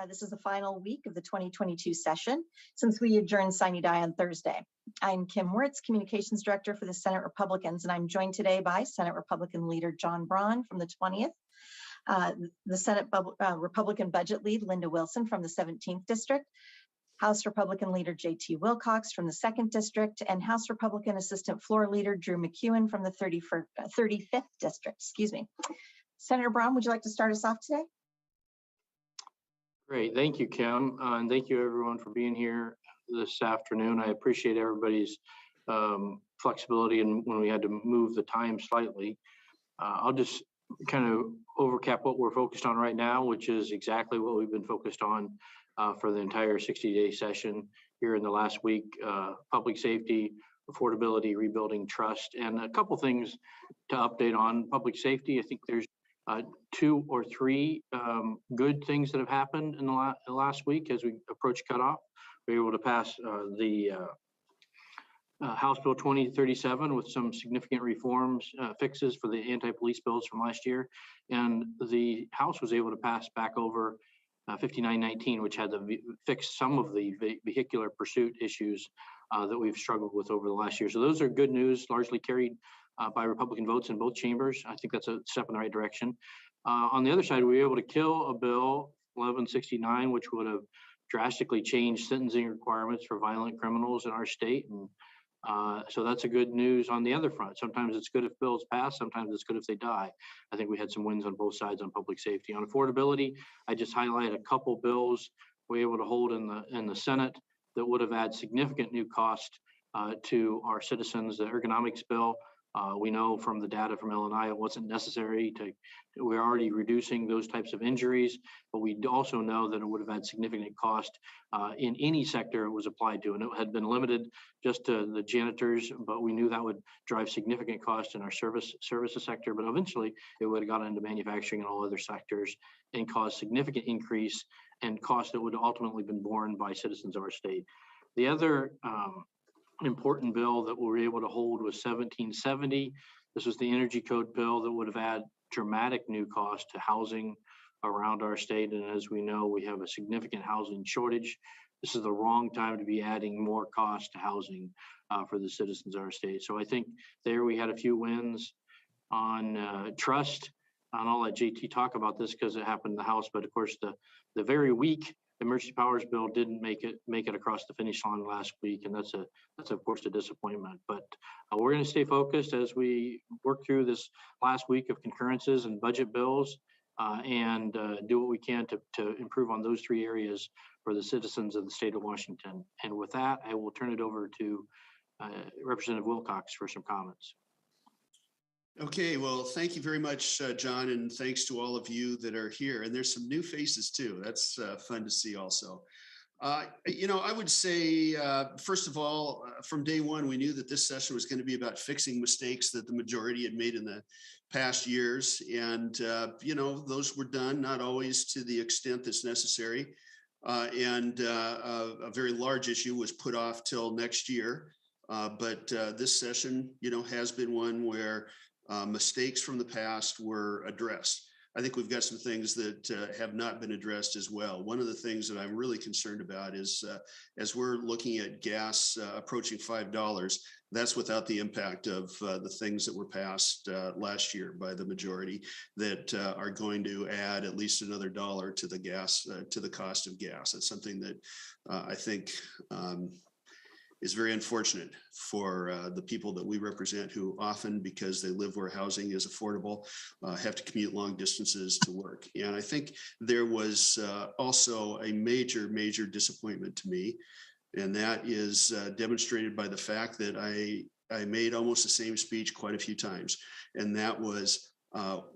This is the final week of the 2022 session since we adjourned sine die on Thursday. I'm Kim Wirtz, Communications Director for the Senate Republicans, and I'm joined today by Senate Republican Leader John Braun from the 20th, the Senate Republican Budget Lead Linda Wilson from the 17th District, House Republican Leader J.T. Wilcox from the 2nd District, and House Republican Assistant Floor Leader Drew McEwen from the 35th District. Senator Braun, would you like to start us off today? Great, thank you, Kim, and thank you everyone for being here this afternoon. I appreciate everybody's flexibility and when we had to move the time slightly. I'll just kind of overcap what we're focused on right now, which is exactly what we've been focused on for the entire 60-day session here in the last week: public safety, affordability, rebuilding trust, and a couple things to update on public safety. I think there's 2 or 3 good things that have happened in the last week as we approach cutoff. We were able to pass the House Bill 2037 with some significant reforms, fixes for the anti-police bills from last year. And the House was able to pass back over 5919, which had to fix some of the vehicular pursuit issues that we've struggled with over the last year. So those are good news, largely carried by Republican votes in both chambers. I think that's a step in the right direction. On the other side, we were able to kill a bill 1169, which would have drastically changed sentencing requirements for violent criminals in our state. And so that's a good news on the other front. Sometimes it's good if bills pass, sometimes it's good if they die. I think we had some wins on both sides on public safety. On affordability, I just highlight a couple bills we were able to hold in the Senate that would have added significant new cost to our citizens. The ergonomics bill, we know from the data from Illinois, it wasn't necessary we're already reducing those types of injuries, but we also know that it would have had significant cost in any sector it was applied to. And it had been limited just to the janitors, but we knew that would drive significant cost in our services sector. But eventually it would have gotten into manufacturing and all other sectors and caused significant increase and cost that would have ultimately been borne by citizens of our state. The other important bill that we were able to hold was 1770. This was the energy code bill that would have had dramatic new cost to housing around our state. And as we know, we have a significant housing shortage. This is the wrong time to be adding more cost to housing for the citizens of our state. So I think there we had a few wins on trust. And I'll let JT talk about this because it happened in the House, but of course the very weak emergency powers bill didn't make it across the finish line last week, and that's of course a disappointment. But we're going to stay focused as we work through this last week of concurrences and budget bills, and do what we can to improve on those 3 areas for the citizens of the state of Washington. And with that, I will turn it over to Representative Wilcox for some comments. Okay, well, thank you very much, John, and thanks to all of you that are here. And there's some new faces too. That's fun to see also. I would say, first of all, from day one, we knew that this session was going to be about fixing mistakes that the majority had made in the past years. And, those were done, not always to the extent that's necessary. And a very large issue was put off till next year. But this session, has been one where mistakes from the past were addressed. I think we've got some things that have not been addressed as well. One of the things that I'm really concerned about is as we're looking at gas approaching $5, that's without the impact of the things that were passed last year by the majority that are going to add at least another $1 to the gas, to the cost of gas. That's something that I think is very unfortunate for the people that we represent, who often, because they live where housing is affordable, have to commute long distances to work. And I think there was also a major disappointment to me, and that is demonstrated by the fact that I made almost the same speech quite a few times. And that was,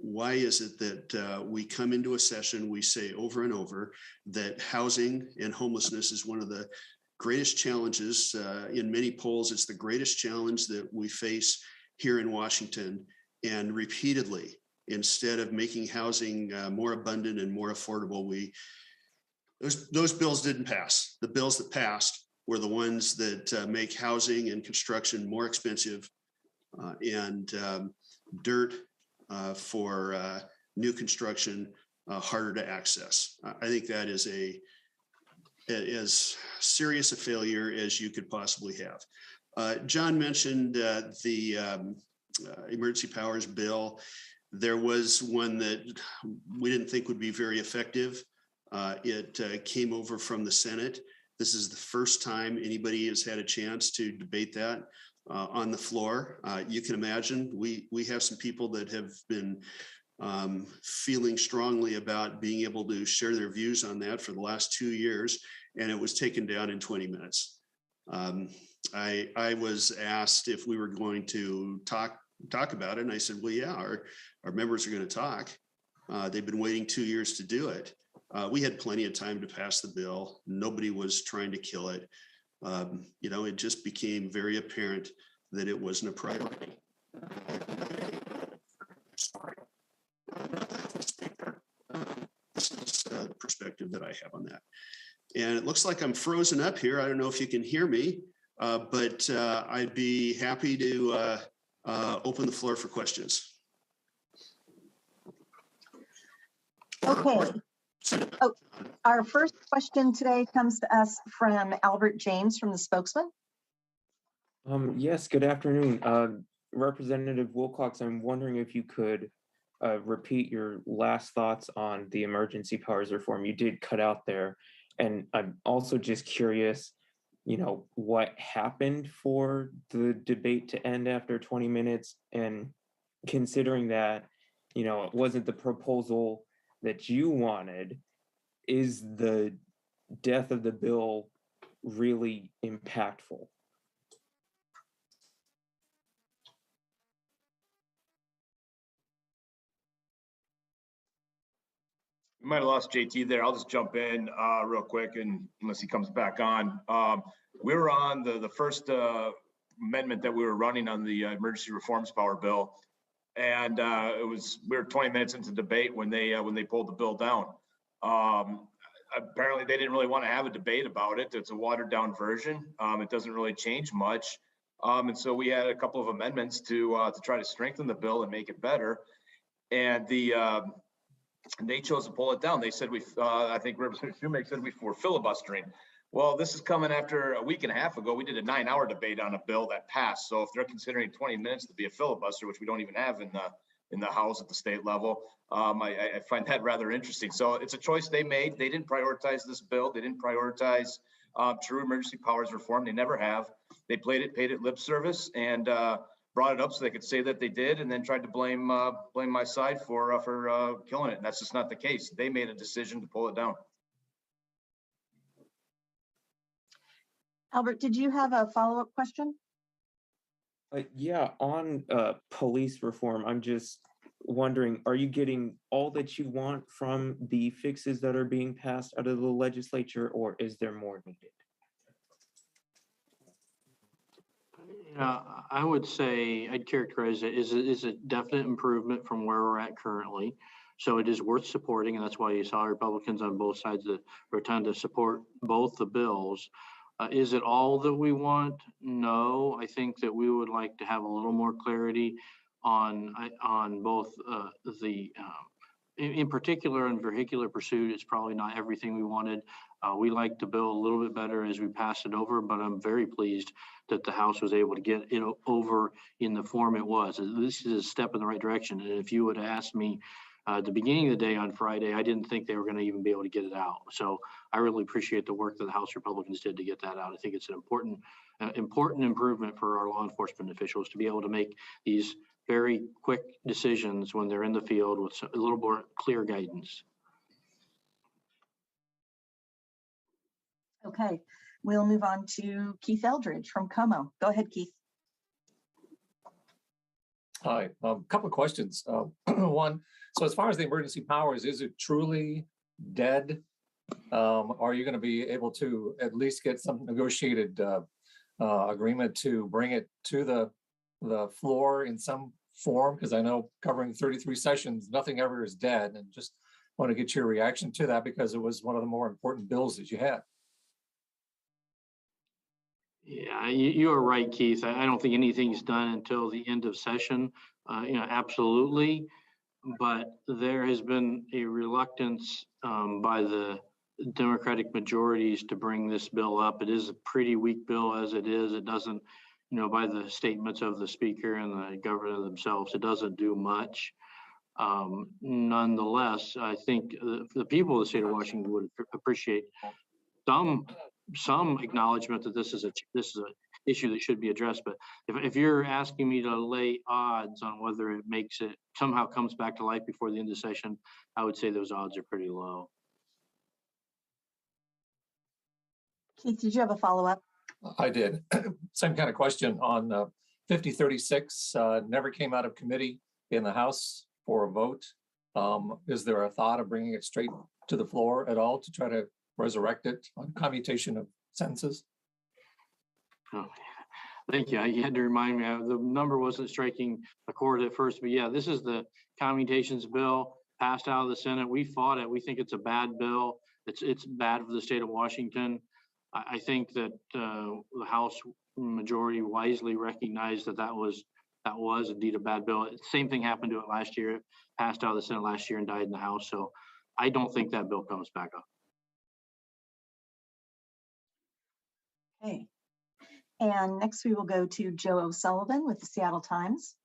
why is it that we come into a session, we say over and over that housing and homelessness is one of the greatest challenges. In many polls, it's the greatest challenge that we face here in Washington. And repeatedly, instead of making housing more abundant and more affordable, those bills didn't pass. The bills that passed were the ones that make housing and construction more expensive, and dirt for new construction harder to access. I think that is as serious a failure as you could possibly have. John mentioned the emergency powers bill. There was one that we didn't think would be very effective. It came over from the Senate. This is the first time anybody has had a chance to debate that on the floor. You can imagine we have some people that have been feeling strongly about being able to share their views on that for the last 2 years, and it was taken down in 20 minutes. I was asked if we were going to talk about it, and I said, well, yeah, our members are going to talk. They've been waiting 2 years to do it. We had plenty of time to pass the bill. Nobody was trying to kill it. It just became very apparent that it wasn't a priority. This is the perspective that I have on that. And it looks like I'm frozen up here. I don't know if you can hear me, but I'd be happy to open the floor for questions. Okay. Oh, our first question today comes to us from Albert James from the Spokesman. Yes, good afternoon. Representative Wilcox, I'm wondering if you could repeat your last thoughts on the emergency powers reform. You did cut out there. And I'm also just curious, what happened for the debate to end after 20 minutes? And considering that, it wasn't the proposal that you wanted, is the death of the bill really impactful? We might have lost JT there. I'll just jump in real quick, and unless he comes back on. We were on the first amendment that we were running on the emergency reforms power bill, and we were 20 minutes into debate when they pulled the bill down. Apparently, they didn't really want to have a debate about it. It's a watered down version. It doesn't really change much, and so we had a couple of amendments to try to strengthen the bill and make it better, and they chose to pull it down. They said I think Representative Shoemake said we were filibustering. Well, this is coming after a week and a half ago. We did a 9-hour debate on a bill that passed. So if they're considering 20 minutes to be a filibuster, which we don't even have in the House at the state level, I find that rather interesting. So it's a choice they made. They didn't prioritize this bill. They didn't prioritize true emergency powers reform. They never have. They paid it lip service and brought it up so they could say that they did, and then tried to blame my side for killing it. And that's just not the case. They made a decision to pull it down. Albert, did you have a follow-up question? Yeah, on police reform, I'm just wondering, are you getting all that you want from the fixes that are being passed out of the legislature, or is there more needed? I would say I'd characterize it as a definite improvement from where we're at currently. So it is worth supporting, and that's why you saw Republicans on both sides of the rotunda support both the bills. Is it all that we want? No, I think that we would like to have a little more clarity on both in particular in vehicular pursuit. It's probably not everything we wanted. We like the bill a little bit better as we pass it over, but I'm very pleased that the House was able to get it over in the form it was. This is a step in the right direction. And if you would have asked me at the beginning of the day on Friday, I didn't think they were going to even be able to get it out. So I really appreciate the work that the House Republicans did to get that out. I think it's an important improvement for our law enforcement officials to be able to make these very quick decisions when they're in the field with a little more clear guidance. Okay, we'll move on to Keith Eldridge from COMO. Go ahead, Keith. Hi, a couple of questions. One, so as far as the emergency powers, is it truly dead? Are you going to be able to at least get some negotiated agreement to bring it to the floor in some form? Because I know covering 33 sessions, nothing ever is dead, and just want to get your reaction to that because it was one of the more important bills that you had. Yeah, you are right, Keith. I don't think anything's done until the end of session. Absolutely. but there has been a reluctance by the Democratic majorities to bring this bill up. It is a pretty weak bill as it is. It doesn't, by the statements of the speaker and the governor themselves, it doesn't do much. Nonetheless, I think the people of the state of Washington would appreciate some acknowledgement that this is a issue that should be addressed. But if you're asking me to lay odds on whether it makes it somehow comes back to life before the end of the session, I would say those odds are pretty low. Keith, did you have a follow-up? I did. Same kind of question on 5036, never came out of committee in the House for a vote. Is there a thought of bringing it straight to the floor at all to try to resurrect it on commutation of sentences? Oh, thank you. You had to remind me. The number wasn't striking a chord at first, but yeah, this is the commutations bill passed out of the Senate. We fought it. We think it's a bad bill. It's bad for the state of Washington. I think that the House majority wisely recognized that was indeed a bad bill. Same thing happened to it last year. It passed out of the Senate last year and died in the House. So I don't think that bill comes back up. Okay. And next we will go to Joe O'Sullivan with the Seattle Times.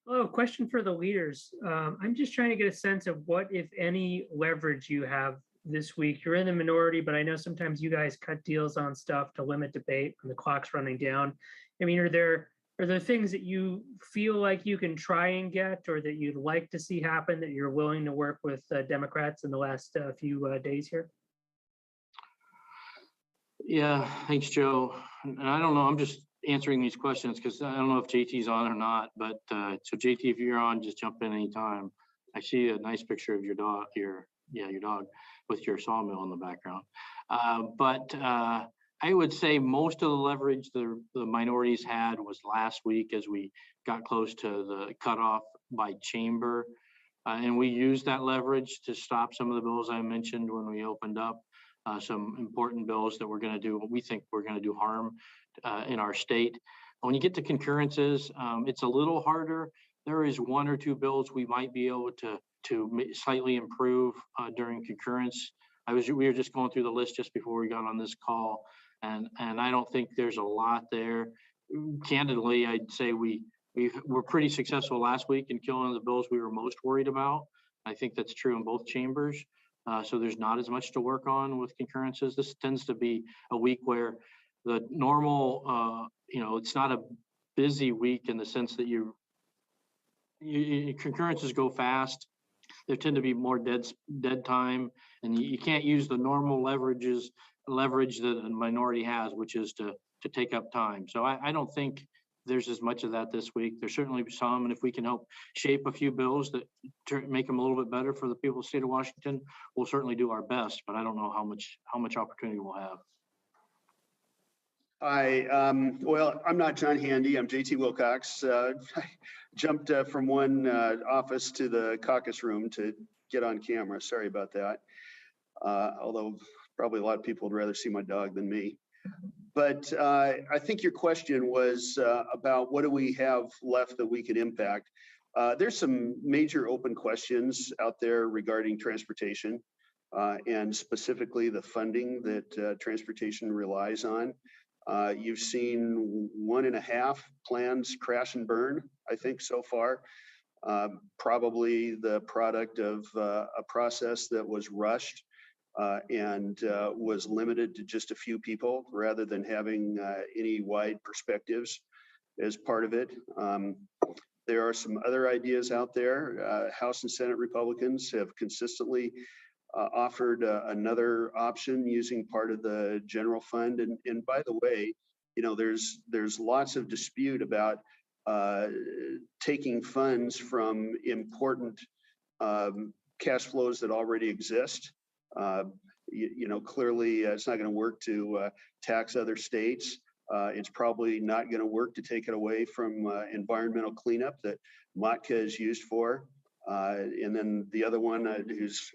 Hello, question for the leaders. I'm just trying to get a sense of what, if any, leverage you have this week. You're in the minority, but I know sometimes you guys cut deals on stuff to limit debate when the clock's running down. I mean, are there things that you feel like you can try and get, or that you'd like to see happen, that you're willing to work with Democrats in the last few days here? Yeah, thanks, Joe. And I don't know, I'm just answering these questions because I don't know if JT's on or not, but so JT, if you're on, just jump in anytime. I see a nice picture of your dog, your dog with your sawmill in the background. But I would say most of the leverage the minorities had was last week as we got close to the cutoff by chamber. And we used that leverage to stop some of the bills I mentioned when we opened up. Some important bills that we're going to do, we think we're going to do harm in our state. When you get to concurrences, it's a little harder. There is one or two bills we might be able to slightly improve during concurrence. We were just going through the list just before we got on this call, and I don't think there's a lot there. Candidly, I'd say we were pretty successful last week in killing the bills we were most worried about. I think that's true in both chambers. So there's not as much to work on with concurrences. This tends to be a week where the normal, it's not a busy week in the sense that concurrences go fast. There tend to be more dead time, and you can't use the normal leverage that a minority has, which is to take up time. So I don't think there's as much of that this week. There's certainly some, and if we can help shape a few bills that make them a little bit better for the people of the state of Washington, we'll certainly do our best, but I don't know how much opportunity we'll have. Hi, well, I'm not John Handy, I'm JT Wilcox. I jumped from one office to the caucus room to get on camera. Sorry about that. Although probably a lot of people would rather see my dog than me. But I think your question was about what do we have left that we could impact. There's some major open questions out there regarding transportation and specifically the funding that transportation relies on. You've seen 1.5 plans crash and burn, I think, so far. Probably the product of a process that was rushed and was limited to just a few people rather than having any wide perspectives as part of it. There are some other ideas out there. House and Senate Republicans have consistently offered another option using part of the general fund. And by the way, there's lots of dispute about taking funds from important cash flows that already exist. Clearly it's not going to work to tax other states. It's probably not going to work to take it away from environmental cleanup that MATCA is used for. And then the other one whose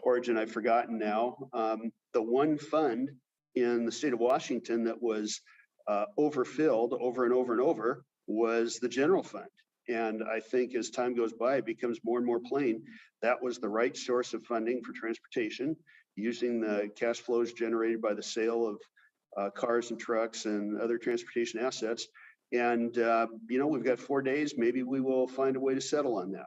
origin I've forgotten now, the one fund in the state of Washington that was overfilled over and over and over was the general fund. And I think as time goes by, it becomes more and more plain that was the right source of funding for transportation, using the cash flows generated by the sale of cars and trucks and other transportation assets. And, we've got 4 days. Maybe we will find a way to settle on that.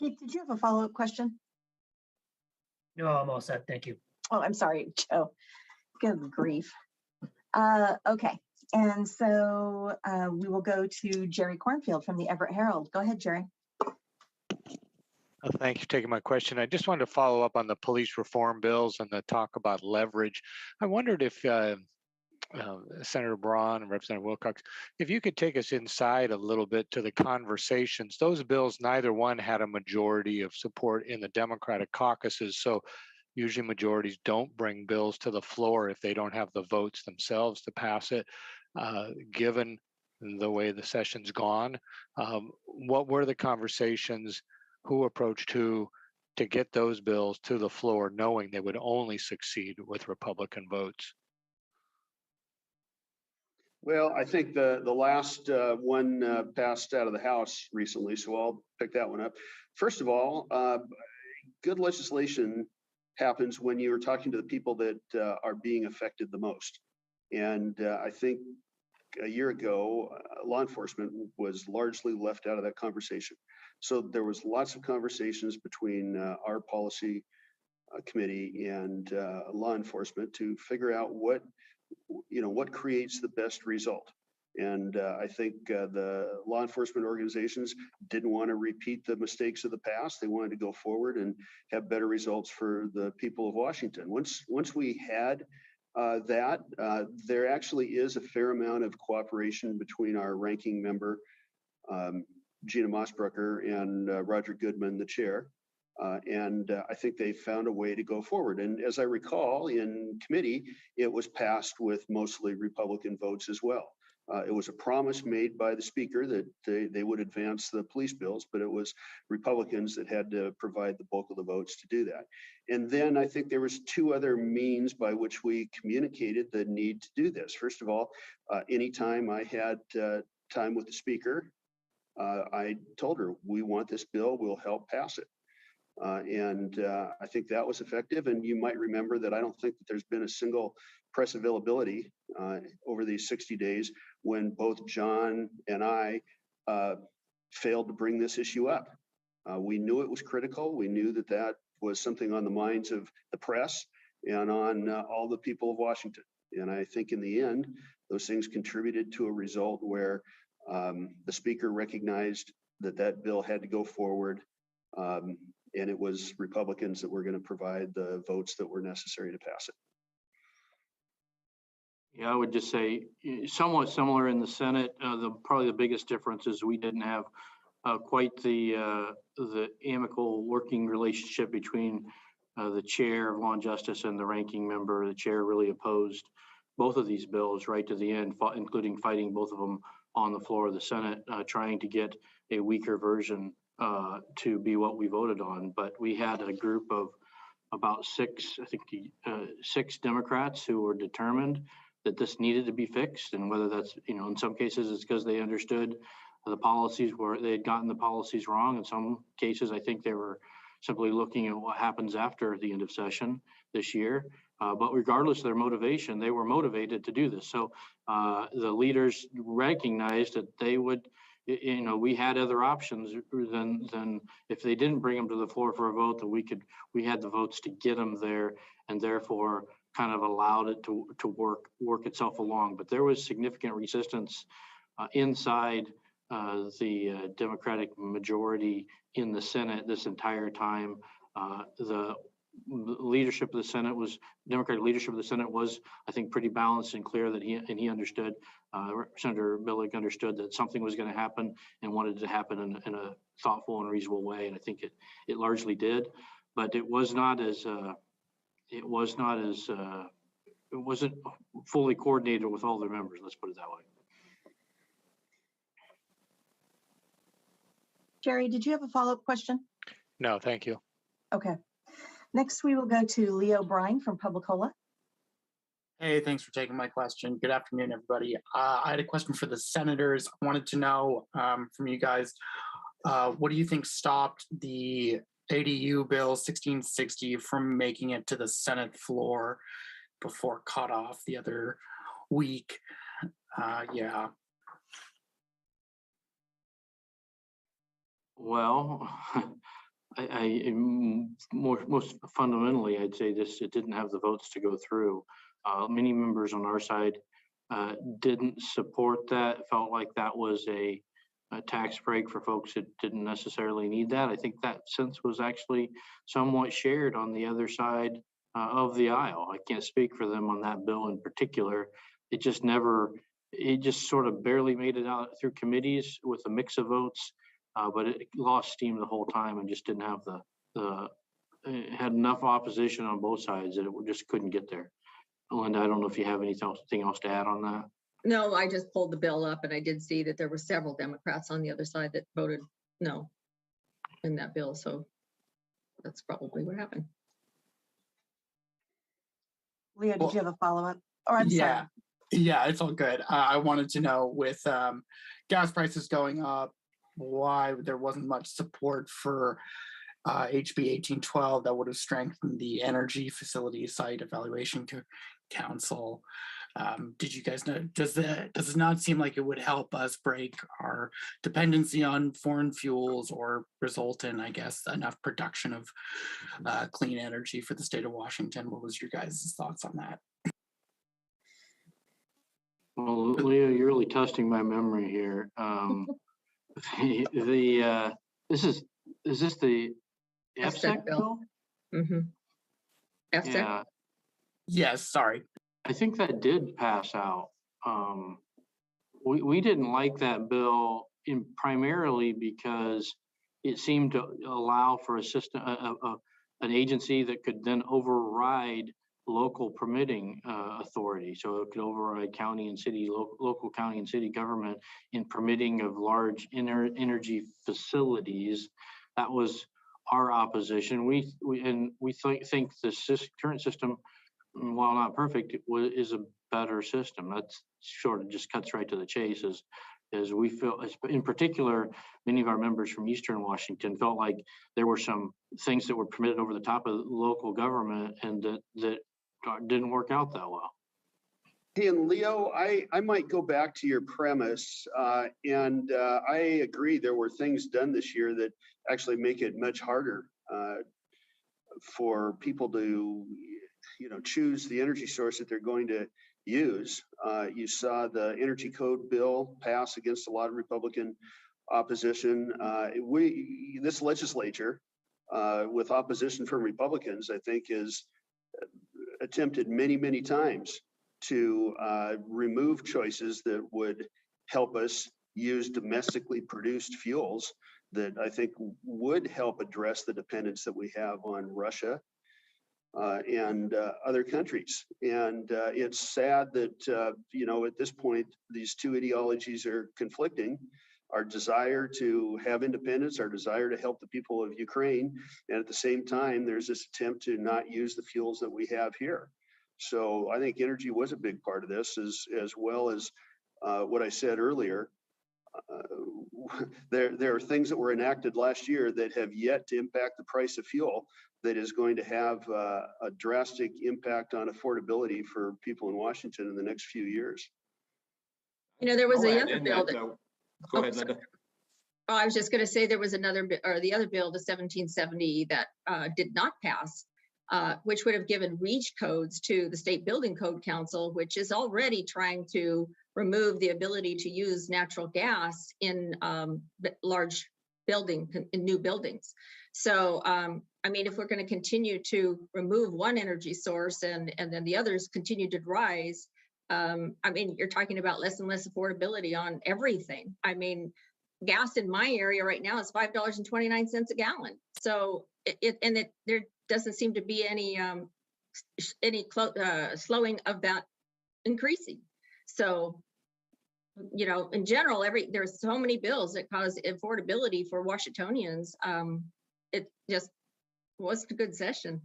Keith, did you have a follow-up question? No, I'm all set. Thank you. Oh, I'm sorry, Joe. Good grief. Okay, and so we will go to Jerry Cornfield from the Everett Herald. Go ahead, Jerry. Thank you for taking my question. I just wanted to follow up on the police reform bills and the talk about leverage. I wondered if Senator Braun and Representative Wilcox, if you could take us inside a little bit to the conversations. Those bills, neither one had a majority of support in the Democratic caucuses. So usually majorities don't bring bills to the floor if they don't have the votes themselves to pass it. Given the way the session's gone, what were the conversations? Who approached who to get those bills to the floor, knowing they would only succeed with Republican votes? Well, I think the last one passed out of the House recently, so I'll pick that one up. First of all, good legislation happens when you're talking to the people that are being affected the most. And I think a year ago, law enforcement was largely left out of that conversation. So there was lots of conversations between our policy committee and law enforcement to figure out what creates the best result. And I think the law enforcement organizations didn't want to repeat the mistakes of the past. They wanted to go forward and have better results for the people of Washington. Once we had that, there actually is a fair amount of cooperation between our ranking member, Gina Mossbrucker, and Roger Goodman, the chair. And I think they found a way to go forward. And as I recall, in committee, it was passed with mostly Republican votes as well. It was a promise made by the speaker that they would advance the police bills, but it was Republicans that had to provide the bulk of the votes to do that. And then I think there was two other means by which we communicated the need to do this. First of all, anytime I had time with the speaker, I told her, we want this bill, we'll help pass it. And I think that was effective. And you might remember that I don't think that there's been a single press availability over these 60 days when both John and I failed to bring this issue up. We knew it was critical. We knew that that was something on the minds of the press and on all the people of Washington. And I think in the end, those things contributed to a result where the speaker recognized that that bill had to go forward. And it was Republicans that were going to provide the votes that were necessary to pass it. Yeah, I would just say somewhat similar in the Senate. Probably the biggest difference is we didn't have quite the amicable working relationship between the chair of Law and Justice and the ranking member. The chair really opposed both of these bills right to the end, including fighting both of them on the floor of the Senate, trying to get a weaker version to be what we voted on. But we had a group of about six Democrats who were determined that this needed to be fixed. And whether that's, in some cases it's because they understood the policies they had gotten the policies wrong. In some cases, I think they were simply looking at what happens after the end of session this year. But regardless of their motivation, they were motivated to do this. So the leaders recognized that they would, we had other options than if they didn't bring them to the floor for a vote, that we had the votes to get them there, and therefore kind of allowed it to work itself along. But there was significant resistance inside the Democratic majority in the Senate this entire time. The leadership of the Senate Democratic leadership of the Senate was, I think, pretty balanced and clear that he understood. Senator Billig understood that something was going to happen and wanted it to happen in a thoughtful and reasonable way, and I think it largely did. But it wasn't fully coordinated with all their members. Let's put it that way. Jerry, did you have a follow-up question? No, thank you. Okay. Next, we will go to Leo Brine from Publicola. Hey, thanks for taking my question. Good afternoon, everybody. I had a question for the senators. I wanted to know from you guys, what do you think stopped the ADU bill 1660 from making it to the Senate floor before cutoff the other week? Yeah. Well, most fundamentally, I'd say it didn't have the votes to go through. Many members on our side didn't support that, felt like that was a tax break for folks that didn't necessarily need that. I think that sense was actually somewhat shared on the other side of the aisle. I can't speak for them on that bill in particular. It just sort of barely made it out through committees with a mix of votes, but it lost steam the whole time and just didn't have it had enough opposition on both sides that it just couldn't get there. Linda, I don't know if you have anything else to add on that. No, I just pulled the bill up and I did see that there were several Democrats on the other side that voted no in that bill. So that's probably what happened. Leo, did you have a follow-up? Or I'm sorry. Yeah, it's all good. I wanted to know with gas prices going up, why there wasn't much support for HB 1812 that would have strengthened the Energy Facility Site Evaluation Council. Did you guys know, does it not seem like it would help us break our dependency on foreign fuels or result in, I guess, enough production of clean energy for the state of Washington? What was your guys' thoughts on that? Well, Leo, you're really testing my memory here. Is this the FSEC bill? Mm-hmm. FSEC? Yeah. Yes, sorry. I think that did pass out. We didn't like that bill primarily because it seemed to allow for a system, an agency that could then override local permitting authority. So it could override county and city, local county and city government in permitting of large energy facilities. That was our opposition. We think the current system, while not perfect, is a better system. That's sort of just cuts right to the chase. As we feel, in particular, many of our members from Eastern Washington felt like there were some things that were permitted over the top of local government, and that didn't work out that well. Hey, and Leo, I might go back to your premise, and I agree there were things done this year that actually make it much harder for people to, choose the energy source that they're going to use. You saw the energy code bill pass against a lot of Republican opposition. This legislature, with opposition from Republicans, I think is attempted many, many times to remove choices that would help us use domestically produced fuels that I think would help address the dependence that we have on Russia and other countries. And it's sad that, at this point, these two ideologies are conflicting. Our desire to have independence, our desire to help the people of Ukraine, and at the same time, there's this attempt to not use the fuels that we have here. So I think energy was a big part of this, as well as what I said earlier. There are things that were enacted last year that have yet to impact the price of fuel that is going to have a drastic impact on affordability for people in Washington in the next few years. There was a other bill that. Go ahead, Linda. Oh, I was just going to say there was another, or the other bill, the 1770, that did not pass, which would have given REACH codes to the State Building Code Council, which is already trying to remove the ability to use natural gas in large in new buildings. So, if we're going to continue to remove one energy source and then the others continue to rise, you're talking about less and less affordability on everything. Gas in my area right now is $5.29 a gallon. So there doesn't seem to be any slowing of that increasing. So, in general, there's so many bills that cause affordability for Washingtonians. It just wasn't a good session.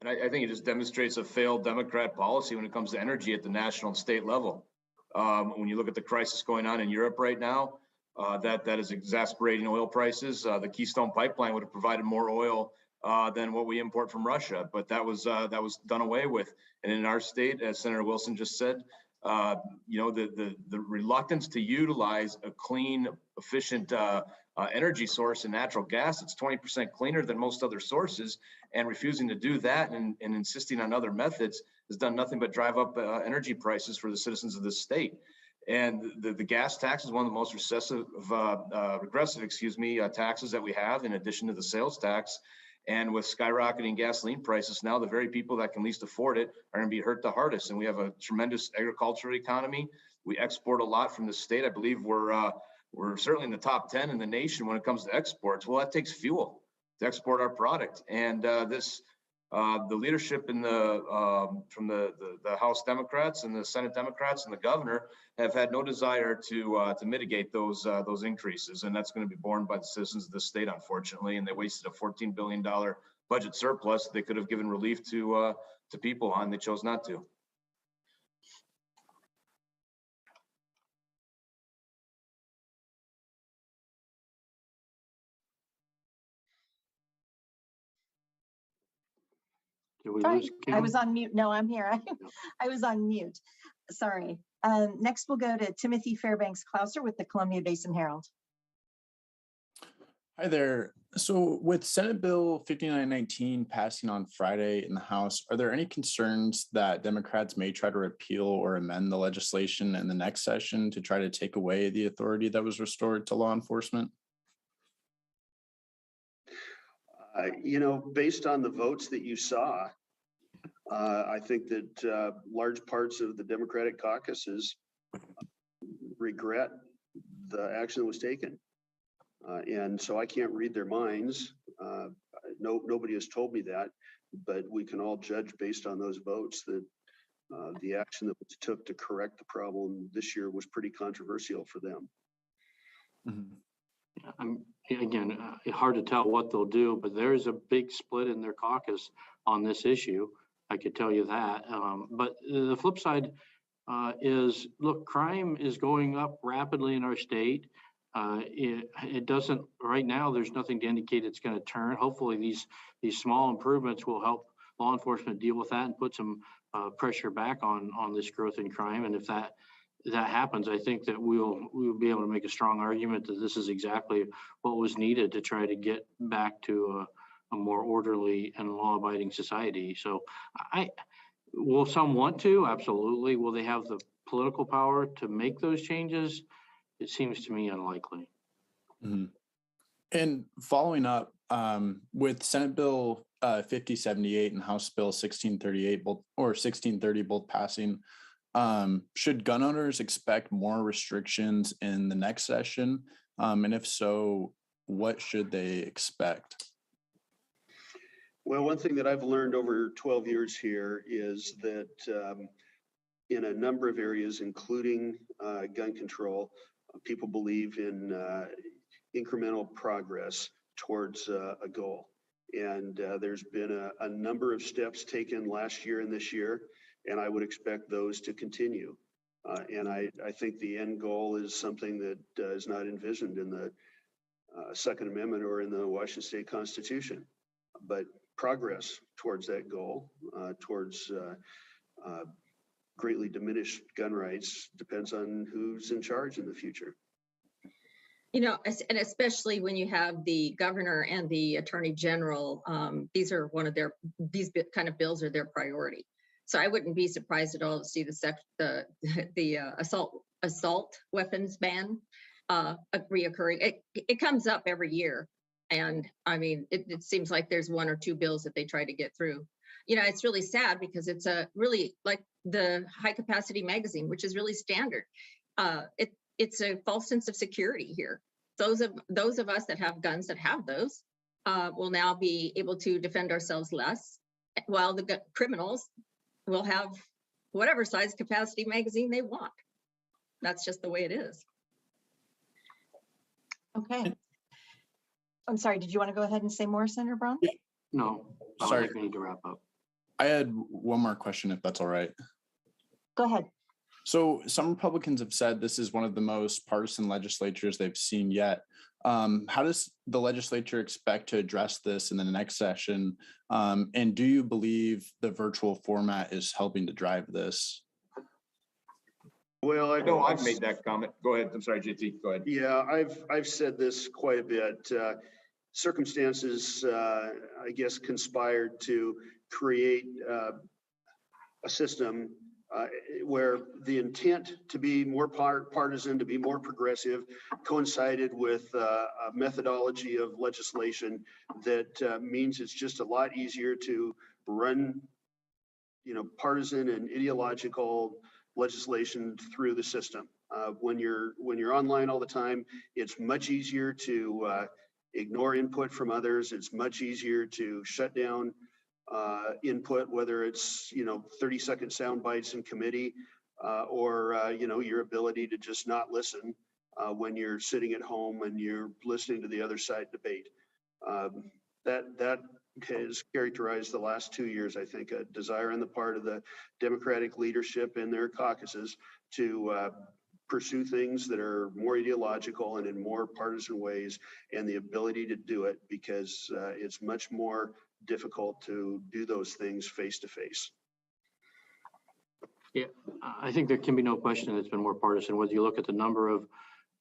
And I think it just demonstrates a failed Democrat policy when it comes to energy at the national and state level. When you look at the crisis going on in Europe right now, that is exasperating oil prices. The Keystone Pipeline would have provided more oil than what we import from Russia, but that was done away with. And in our state, as Senator Wilson just said, the reluctance to utilize a clean, efficient energy source in natural gas, it's 20% cleaner than most other sources, and refusing to do that and insisting on other methods has done nothing but drive up energy prices for the citizens of this state. And the gas tax is one of the most regressive taxes that we have, in addition to the sales tax. And with skyrocketing gasoline prices now, the very people that can least afford it are going to be hurt the hardest. And we have a tremendous agricultural economy. We export a lot from the state. I believe we're certainly in the top 10 in the nation when it comes to exports. Well, that takes fuel to export our product. And the leadership in from the House Democrats and the Senate Democrats and the governor have had no desire to mitigate those increases, and that's going to be borne by the citizens of the state, unfortunately. And they wasted a $14 billion budget surplus they could have given relief to people on. They chose not to. Did we Sorry, lose I Kim? was on mute. No, I'm here. I was on mute. Sorry. Next, we'll go to Timothy Fairbanks Clouser with the Columbia Basin Herald. Hi there. So with Senate Bill 5919 passing on Friday in the House, are there any concerns that Democrats may try to repeal or amend the legislation in the next session to try to take away the authority that was restored to law enforcement? Based on the votes that you saw, I think that large parts of the Democratic caucuses regret the action that was taken. And so I can't read their minds. Nobody has told me that, but we can all judge based on those votes that the action that was took to correct the problem this year was pretty controversial for them. Mm-hmm. Again, hard to tell what they'll do, but there is a big split in their caucus on this issue. I could tell you that. But the flip side is, look, crime is going up rapidly in our state. It doesn't, right now, there's nothing to indicate it's going to turn. Hopefully these small improvements will help law enforcement deal with that and put some pressure back on this growth in crime. And if that happens, I think that we'll be able to make a strong argument that this is exactly what was needed to try to get back to a more orderly and law-abiding society. So will some want to? Absolutely. Will they have the political power to make those changes? It seems to me unlikely. Mm-hmm. And following up with Senate Bill 5078 and House Bill 1638, both 1630, both passing, should gun owners expect more restrictions in the next session? And if so, what should they expect? Well, one thing that I've learned over 12 years here is that in a number of areas, including gun control, people believe in incremental progress towards a goal. And there's been a number of steps taken last year and this year, and I would expect those to continue. And I think the end goal is something that is not envisioned in the Second Amendment or in the Washington State Constitution, but progress towards that goal, towards greatly diminished gun rights, depends on who's in charge in the future. And especially when you have the governor and the attorney general, these kind of bills are their priority. So I wouldn't be surprised at all to see the assault weapons ban reoccurring. It comes up every year. And I mean, it seems like there's one or two bills that they try to get through. It's really sad because it's really like the high capacity magazine, which is really standard. It's a false sense of security here. Those of us that have guns that have those will now be able to defend ourselves less, while the criminals will have whatever size capacity magazine they want. That's just the way it is. Okay. I'm sorry, did you want to go ahead and say more, Senator Braun? No, I Sorry. think we need to wrap up. I had one more question, if that's all right. Go ahead. So some Republicans have said this is one of the most partisan legislatures they've seen yet. How does the legislature expect to address this in the next session? And do you believe the virtual format is helping to drive this? Well, I know I've made that comment. Go ahead. I'm sorry, JT, go ahead. Yeah, I've said this quite a bit. Circumstances, I guess, conspired to create a system where the intent to be more partisan, to be more progressive, coincided with a methodology of legislation that means it's just a lot easier to run, partisan and ideological legislation through the system. When you're online all the time, it's much easier to ignore input from others. It's much easier to shut down input, whether it's 30-second sound bites in committee or your ability to just not listen when you're sitting at home and you're listening to the other side debate. That has characterized the last 2 years, I think, a desire on the part of the Democratic leadership in their caucuses to pursue things that are more ideological and in more partisan ways, and the ability to do it because it's much more difficult to do those things face to face. Yeah, I think there can be no question it's been more partisan. Whether you look at the number of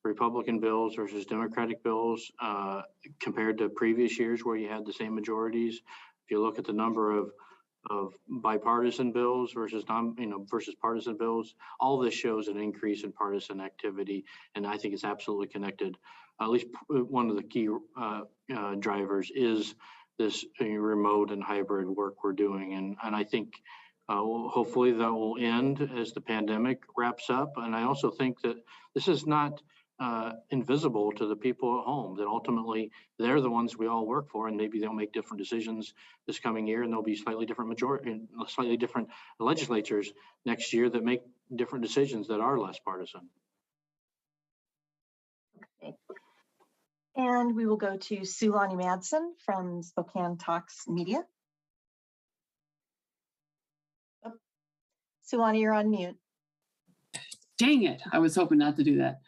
Republican bills versus Democratic bills compared to previous years where you had the same majorities. If you look at the number of bipartisan bills versus versus partisan bills, all this shows an increase in partisan activity, and I think it's absolutely connected. At least one of the key drivers is this remote and hybrid work we're doing, and I think hopefully that will end as the pandemic wraps up. And I also think that this is not invisible to the people at home, that ultimately they're the ones we all work for, and maybe they'll make different decisions this coming year, and there'll be slightly different slightly different legislatures next year that make different decisions that are less partisan. Okay. And we will go to Sulani Madsen from Spokane Talks Media. Oh, Sulani, you're on mute. Dang it, I was hoping not to do that.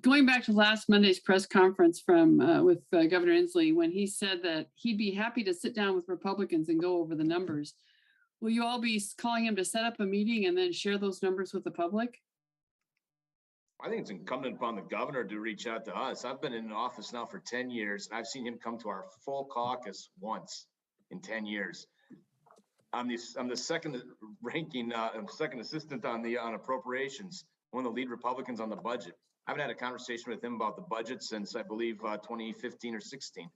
Going back to last Monday's press conference with Governor Inslee, when he said that he'd be happy to sit down with Republicans and go over the numbers, will you all be calling him to set up a meeting and then share those numbers with the public? I think it's incumbent upon the governor to reach out to us. I've been in office now for 10 years, and I've seen him come to our full caucus once in 10 years. I'm the second ranking, second assistant on appropriations, one of the lead Republicans on the budget. I haven't had a conversation with him about the budget since I believe 2015 or 16.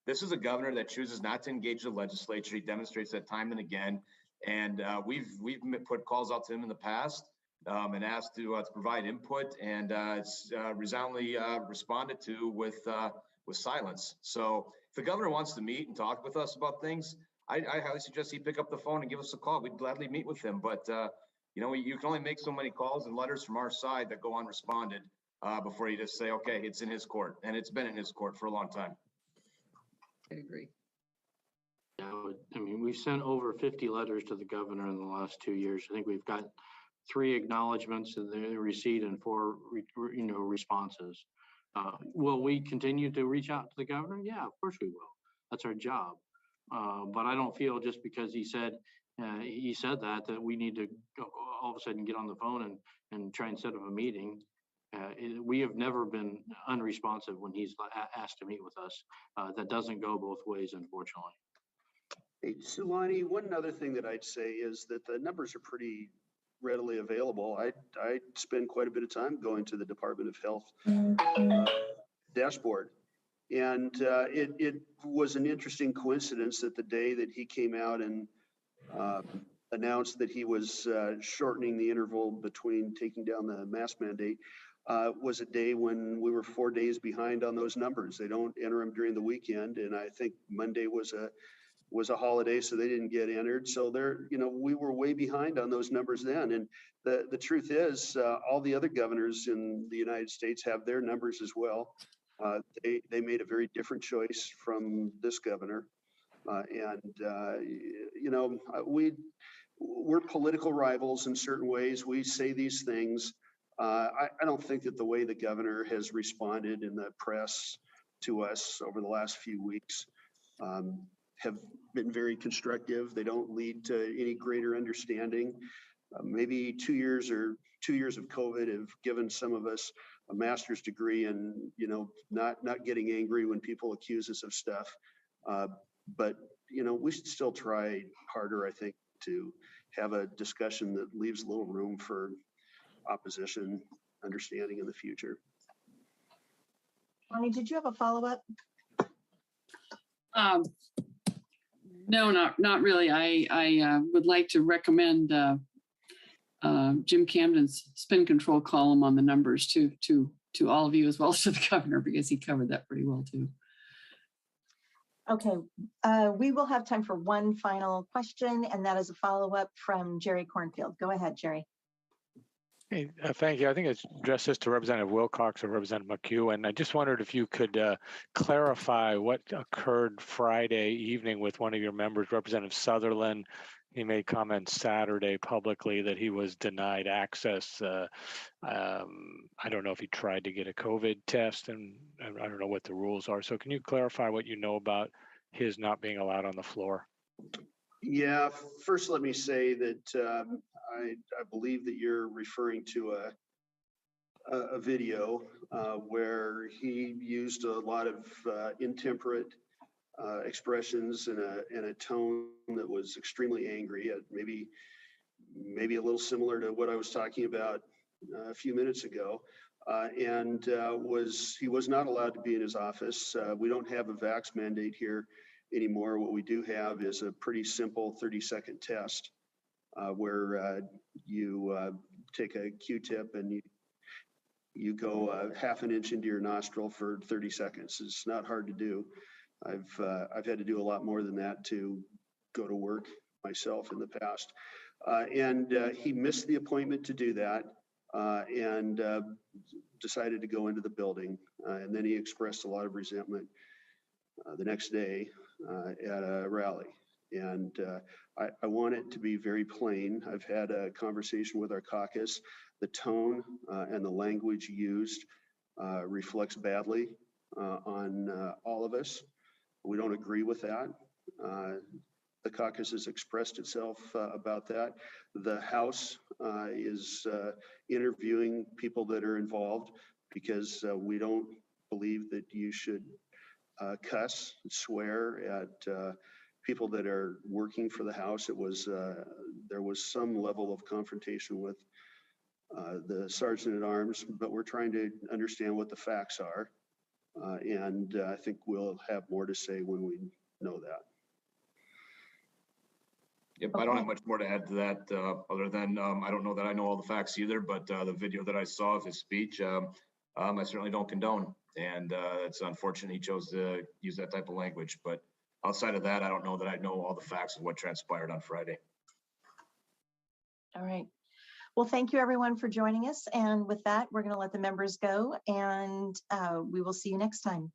This is a governor that chooses not to engage the legislature. He demonstrates that time and again. And we've put calls out to him in the past and asked to provide input, and it's resoundingly responded to with silence. So if the governor wants to meet and talk with us about things, I highly suggest he pick up the phone and give us a call. We'd gladly meet with him, but you can only make so many calls and letters from our side that go unresponded before you just say, okay, it's in his court, and it's been in his court for a long time. I agree. Yeah, I mean, we've sent over 50 letters to the governor in the last 2 years. I think we've got 3 acknowledgements in the receipt and 4, responses. Will we continue to reach out to the governor? Yeah, of course we will. That's our job. But I don't feel just because he said that we need to all of a sudden get on the phone and try and set up a meeting. We have never been unresponsive when he's asked to meet with us. That doesn't go both ways, unfortunately. Hey, Sulani, one other thing that I'd say is that the numbers are pretty readily available. I spend quite a bit of time going to the Department of Health dashboard. And it was an interesting coincidence that the day that he came out and announced that he was shortening the interval between taking down the mask mandate was a day when we were 4 days behind on those numbers. They don't enter them during the weekend, and I think Monday was a holiday, so they didn't get entered. So we were way behind on those numbers then. And the truth is, all the other governors in the United States have their numbers as well. They made a very different choice from this governor. You know, we're political rivals in certain ways. We say these things. I don't think that the way the governor has responded in the press to us over the last few weeks have been very constructive. They don't lead to any greater understanding. Maybe 2 years of COVID have given some of us a master's degree and, you know, not getting angry when people accuse us of stuff. But, you know, we should still try harder, I think, to have a discussion that leaves a little room for opposition, understanding in the future. Bonnie, did you have a follow-up? No, not really. I would like to recommend Jim Camden's spin control column on the numbers to all of you as well as to the governor, because he covered that pretty well too. Okay, we will have time for one final question, and that is a follow-up from Jerry Cornfield. Go ahead, Jerry. Hey, thank you. I think it's addressed this to Representative Wilcox or Representative McHugh, and I just wondered if you could clarify what occurred Friday evening with one of your members, Representative Sutherland. He made comments Saturday publicly that he was denied access. I don't know if he tried to get a COVID test, and I don't know what the rules are. So can you clarify what you know about his not being allowed on the floor? Yeah, first let me say that I believe that you're referring to a video where he used a lot of intemperate expressions in a tone that was extremely angry, maybe a little similar to what I was talking about a few minutes ago, and he was not allowed to be in his office. We don't have a vax mandate here anymore. What we do have is a pretty simple 30-second test where you take a Q-tip and you go half an inch into your nostril for 30 seconds. It's not hard to do. I've had to do a lot more than that to go to work myself in the past. And he missed the appointment to do that and decided to go into the building. And then he expressed a lot of resentment the next day at a rally. And I want it to be very plain. I've had a conversation with our caucus. The tone and the language used reflects badly on all of us. We don't agree with that. The caucus has expressed itself about that. The House is interviewing people that are involved because we don't believe that you should cuss, swear at people that are working for the House. There was some level of confrontation with the Sergeant at Arms, but we're trying to understand what the facts are. And I think we'll have more to say when we know that. Yep, I don't have much more to add to that, other than I don't know that I know all the facts either, but the video that I saw of his speech, I certainly don't condone. And it's unfortunate he chose to use that type of language. But outside of that, I don't know that I know all the facts of what transpired on Friday. All right. Well, thank you everyone for joining us. And with that, we're going to let the members go, and we will see you next time.